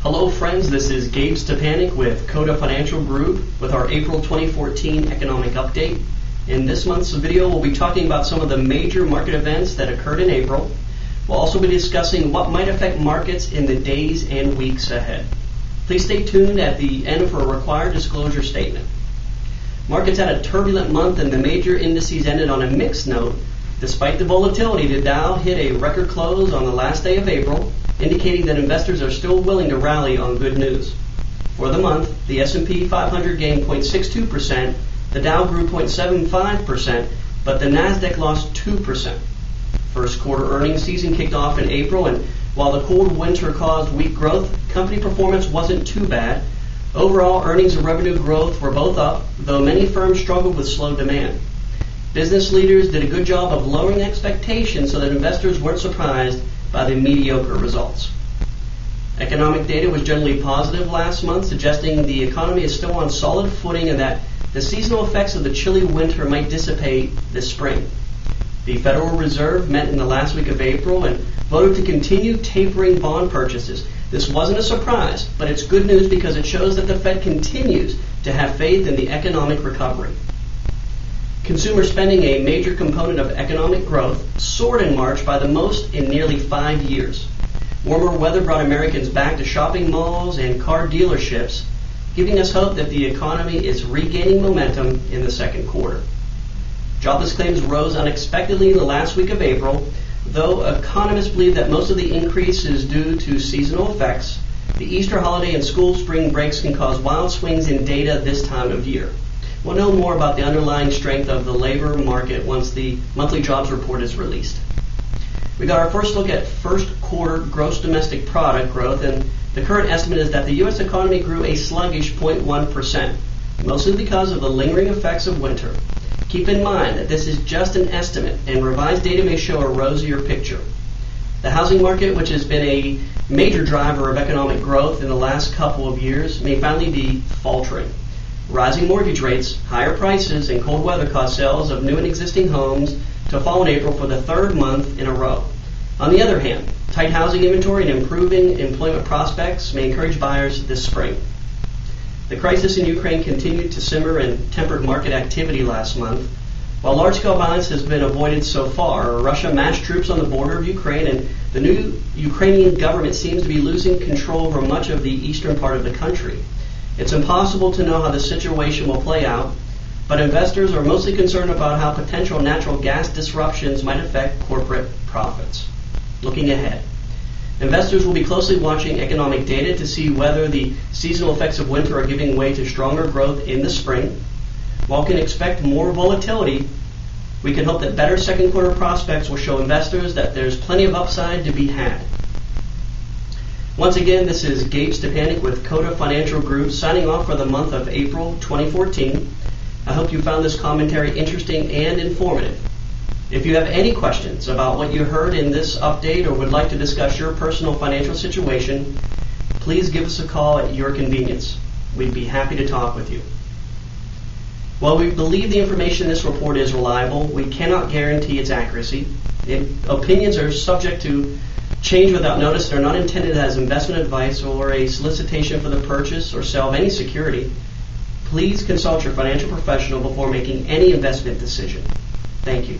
Hello friends, this is Gabe Stepanic with Coda Financial Group with our April 2014 economic update. In this month's video, we'll be talking about some of the major market events that occurred in April. We'll also be discussing what might affect markets in the days and weeks ahead. Please stay tuned at the end for a required disclosure statement. Markets had a turbulent month and the major indices ended on a mixed note. Despite the volatility, the Dow hit a record close on the last day of April, indicating that investors are still willing to rally on good news. For the month, the S&P 500 gained 0.62%, the Dow grew 0.75%, but the Nasdaq lost 2%. First quarter earnings season kicked off in April, and while the cold winter caused weak growth, company performance wasn't too bad. Overall, earnings and revenue growth were both up, though many firms struggled with slow demand. Business leaders did a good job of lowering expectations so that investors weren't surprised by the mediocre results. Economic data was generally positive last month, suggesting the economy is still on solid footing and that the seasonal effects of the chilly winter might dissipate this spring. The Federal Reserve met in the last week of April and voted to continue tapering bond purchases. This wasn't a surprise, but it's good news because it shows that the Fed continues to have faith in the economic recovery. Consumer spending, a major component of economic growth, soared in March by the most in nearly 5 years. Warmer weather brought Americans back to shopping malls and car dealerships, giving us hope that the economy is regaining momentum in the second quarter. Jobless claims rose unexpectedly in the last week of April, though economists believe that most of the increase is due to seasonal effects. The Easter holiday and school spring breaks can cause wild swings in data this time of year. We'll know more about the underlying strength of the labor market once the monthly jobs report is released. We got our first look at first quarter gross domestic product growth, and the current estimate is that the U.S. economy grew a sluggish 0.1%, mostly because of the lingering effects of winter. Keep in mind that this is just an estimate, and revised data may show a rosier picture. The housing market, which has been a major driver of economic growth in the last couple of years, may finally be faltering. Rising mortgage rates, higher prices, and cold weather caused sales of new and existing homes to fall in April for the third month in a row. On the other hand, tight housing inventory and improving employment prospects may encourage buyers this spring. The crisis in Ukraine continued to simmer and tempered market activity last month. While large-scale violence has been avoided so far, Russia massed troops on the border of Ukraine, and the new Ukrainian government seems to be losing control over much of the eastern part of the country. It's impossible to know how the situation will play out, but investors are mostly concerned about how potential natural gas disruptions might affect corporate profits. Looking ahead, investors will be closely watching economic data to see whether the seasonal effects of winter are giving way to stronger growth in the spring. While we can expect more volatility, we can hope that better second quarter prospects will show investors that there's plenty of upside to be had. Once again, this is Gabe Stepanic with Coda Financial Group signing off for the month of April 2014. I hope you found this commentary interesting and informative. If you have any questions about what you heard in this update or would like to discuss your personal financial situation, please give us a call at your convenience. We'd be happy to talk with you. While we believe the information in this report is reliable, we cannot guarantee its accuracy. Opinions are subject to change without notice and are not intended as investment advice or a solicitation for the purchase or sale of any security. Please consult your financial professional before making any investment decision. Thank you.